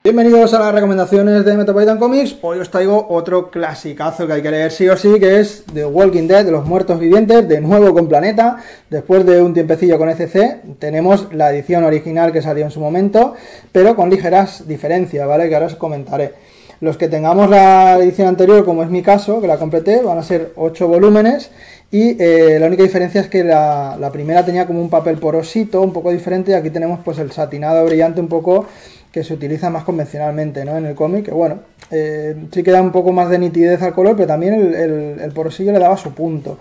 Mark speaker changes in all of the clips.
Speaker 1: Bienvenidos a las recomendaciones de Metropolitan Comics. Hoy os traigo otro clasicazo que hay que leer sí o sí, que es The Walking Dead, de los muertos vivientes, de nuevo con Planeta. Después de un tiempecillo con ECC, tenemos la edición original que salió en su momento, pero con ligeras diferencias, ¿vale? Que ahora os comentaré. Los que tengamos la edición anterior, como es mi caso, que la completé, van a ser 8 volúmenes. Y la única diferencia es que la primera tenía como un papel porosito, un poco diferente, y aquí tenemos pues el satinado brillante un poco que se utiliza más convencionalmente, ¿no? En el cómic, que bueno, sí que da un poco más de nitidez al color, pero también el porosillo le daba su punto.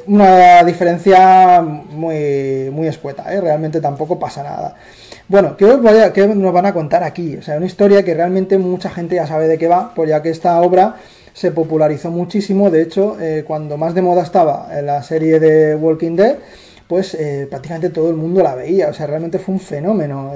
Speaker 1: Una diferencia muy escueta, realmente tampoco pasa nada. Bueno, ¿qué nos van a contar aquí? O sea, una historia que realmente mucha gente ya sabe de qué va, pues ya que esta obra se popularizó muchísimo. De hecho, cuando más de moda estaba en la serie de Walking Dead, pues prácticamente todo el mundo la veía. O sea, realmente fue un fenómeno.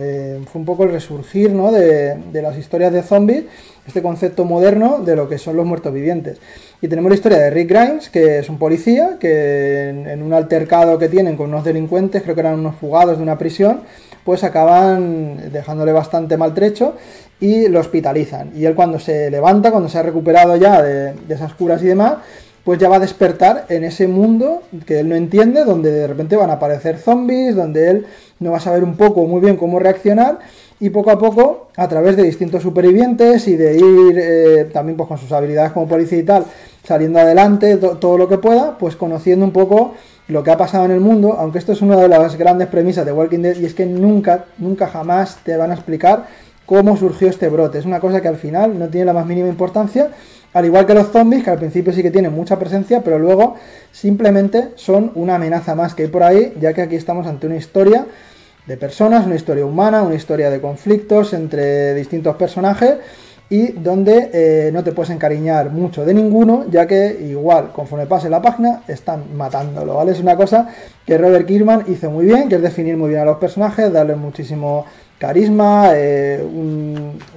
Speaker 1: Fue un poco el resurgir, ¿no?, de las historias de zombies, este concepto moderno de lo que son los muertos vivientes. Y tenemos la historia de Rick Grimes, que es un policía, que en un altercado que tienen con unos delincuentes, creo que eran unos fugados de una prisión, pues acaban dejándole bastante maltrecho y lo hospitalizan. Y él, cuando se levanta, cuando se ha recuperado ya de esas curas y demás, pues ya va a despertar en ese mundo que él no entiende, donde de repente van a aparecer zombies, donde él no va a saber un poco muy bien cómo reaccionar, y poco a poco, a través de distintos supervivientes y de ir también pues con sus habilidades como policía y tal, saliendo adelante todo lo que pueda, pues conociendo un poco lo que ha pasado en el mundo. Aunque esto es una de las grandes premisas de Walking Dead, y es que nunca jamás te van a explicar cómo surgió este brote. Es una cosa que al final no tiene la más mínima importancia, al igual que los zombies, que al principio sí que tienen mucha presencia, pero luego simplemente son una amenaza más que hay por ahí, ya que aquí estamos ante una historia de personas, una historia humana, una historia de conflictos entre distintos personajes, y donde no te puedes encariñar mucho de ninguno, ya que igual, conforme pase la página, están matándolo, ¿vale? Es una cosa que Robert Kirkman hizo muy bien, que es definir muy bien a los personajes, darles muchísimo carisma,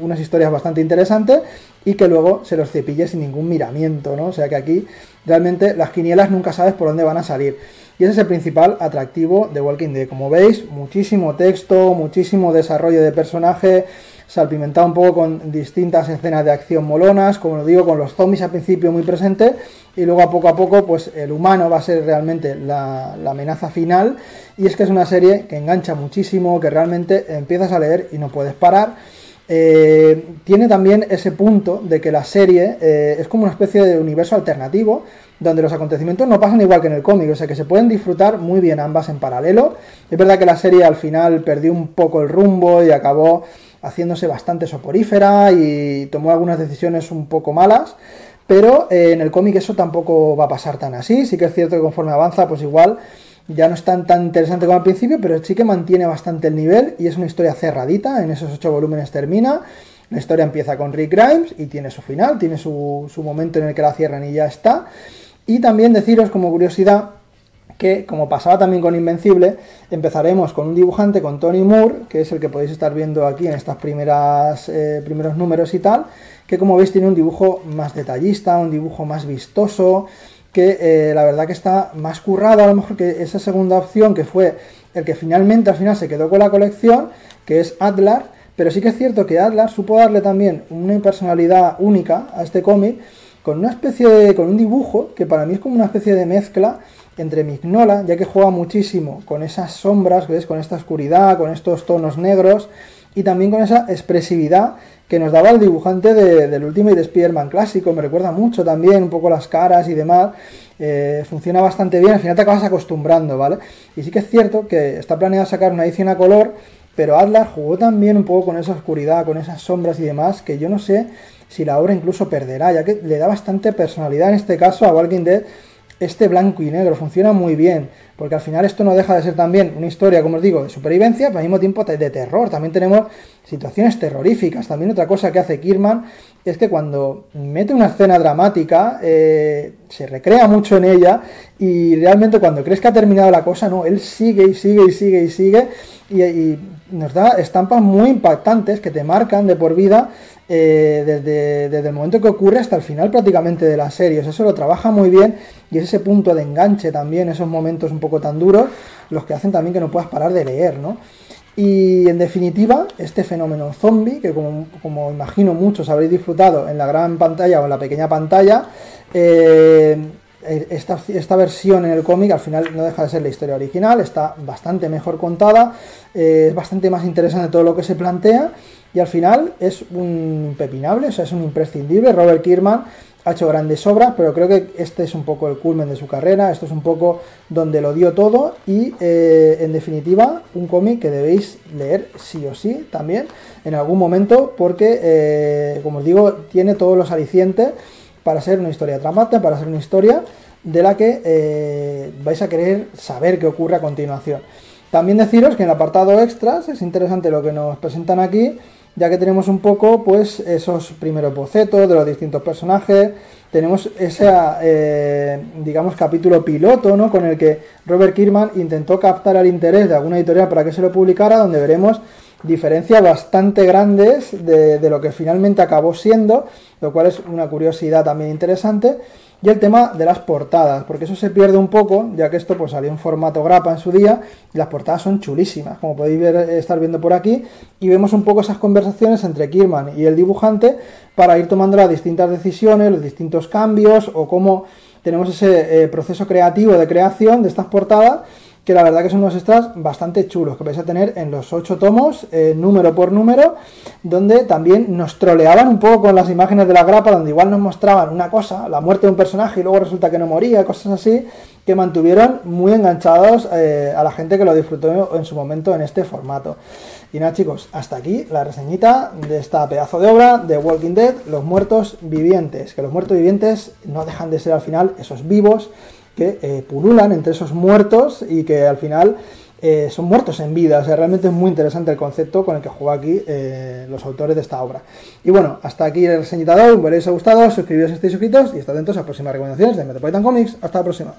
Speaker 1: unas historias bastante interesantes, y que luego se los cepille sin ningún miramiento, ¿no? O sea que aquí realmente las quinielas nunca sabes por dónde van a salir. Y ese es el principal atractivo de Walking Dead. Como veis, muchísimo texto, muchísimo desarrollo de personaje, salpimentado un poco con distintas escenas de acción molonas, como lo digo, con los zombies al principio muy presentes, y luego a poco pues el humano va a ser realmente la amenaza final. Y es que es una serie que engancha muchísimo, que realmente empiezas a leer y no puedes parar. Tiene también ese punto de que la serie es como una especie de universo alternativo, donde los acontecimientos no pasan igual que en el cómic, o sea que se pueden disfrutar muy bien ambas en paralelo. Es verdad que la serie al final perdió un poco el rumbo y acabó haciéndose bastante soporífera y tomó algunas decisiones un poco malas, pero en el cómic eso tampoco va a pasar tan así. Sí que es cierto que conforme avanza, pues igual ya no es tan interesante como al principio, pero sí que mantiene bastante el nivel, y es una historia cerradita. En esos 8 volúmenes termina. La historia empieza con Rick Grimes y tiene su final, tiene su momento en el que la cierran y ya está. Y también deciros como curiosidad que, como pasaba también con Invencible, empezaremos con un dibujante, con Tony Moore, que es el que podéis estar viendo aquí en estas primeros números y tal, que como veis tiene un dibujo más detallista, un dibujo más vistoso, que la verdad que está más currado a lo mejor que esa segunda opción, que fue el que finalmente al final se quedó con la colección, que es Adler. Pero sí que es cierto que Adler supo darle también una personalidad única a este cómic, con un dibujo que para mí es como una especie de mezcla entre Mignola, ya que juega muchísimo con esas sombras, ¿ves?, con esta oscuridad, con estos tonos negros, y también con esa expresividad que nos daba el dibujante del Ultimate Spider-Man clásico. Me recuerda mucho también un poco las caras y demás. Funciona bastante bien, al final te acabas acostumbrando, ¿vale? Y sí que es cierto que está planeado sacar una edición a color, pero Adler jugó también un poco con esa oscuridad, con esas sombras y demás, que yo no sé si la obra incluso perderá, ya que le da bastante personalidad en este caso a Walking Dead. Este blanco y negro funciona muy bien, porque al final esto no deja de ser también una historia, como os digo, de supervivencia, pero al mismo tiempo de terror. También tenemos situaciones terroríficas. También otra cosa que hace Kirkman es que cuando mete una escena dramática, se recrea mucho en ella, y realmente cuando crees que ha terminado la cosa, no, él sigue y sigue y sigue y sigue, y nos da estampas muy impactantes que te marcan de por vida, desde el momento que ocurre hasta el final prácticamente de la serie. O sea, eso lo trabaja muy bien, y es ese punto de enganche también, esos momentos un poco tan duros, los que hacen también que no puedas parar de leer, ¿no? Y en definitiva, este fenómeno zombie, que como imagino muchos habréis disfrutado en la gran pantalla o en la pequeña pantalla, esta versión en el cómic al final no deja de ser la historia original, está bastante mejor contada, es bastante más interesante todo lo que se plantea y al final es un impepinable, o sea, es un imprescindible. Robert Kirkman ha hecho grandes obras, pero creo que este es un poco el culmen de su carrera, esto es un poco donde lo dio todo y en definitiva un cómic que debéis leer sí o sí también en algún momento porque como os digo tiene todos los alicientes para ser una historia atrapante, para ser una historia de la que vais a querer saber qué ocurre a continuación. También deciros que en el apartado extras es interesante lo que nos presentan aquí, ya que tenemos un poco pues esos primeros bocetos de los distintos personajes, tenemos ese digamos capítulo piloto, ¿no?, con el que Robert Kirkman intentó captar el interés de alguna editorial para que se lo publicara, donde veremos diferencias bastante grandes de lo que finalmente acabó siendo, lo cual es una curiosidad también interesante. Y el tema de las portadas, porque eso se pierde un poco, ya que esto pues salió en formato grapa en su día, y las portadas son chulísimas, como podéis estar viendo por aquí, y vemos un poco esas conversaciones entre Kirkman y el dibujante para ir tomando las distintas decisiones, los distintos cambios, o cómo tenemos ese proceso creativo de creación de estas portadas, que la verdad que son unos extras bastante chulos, que vais a tener en los 8 tomos, número por número, donde también nos troleaban un poco con las imágenes de la grapa, donde igual nos mostraban una cosa, la muerte de un personaje, y luego resulta que no moría, cosas así, que mantuvieron muy enganchados a la gente que lo disfrutó en su momento en este formato. Y nada chicos, hasta aquí la reseñita de esta pedazo de obra de Walking Dead, Los Muertos Vivientes, que los muertos vivientes no dejan de ser al final esos vivos que pululan entre esos muertos y que al final son muertos en vida. O sea, realmente es muy interesante el concepto con el que juega aquí los autores de esta obra. Y bueno, hasta aquí el reseñita de hoy. Si os ha gustado, suscribiros si estáis suscritos y estad atentos a próximas recomendaciones de Metropolitan Comics. Hasta la próxima.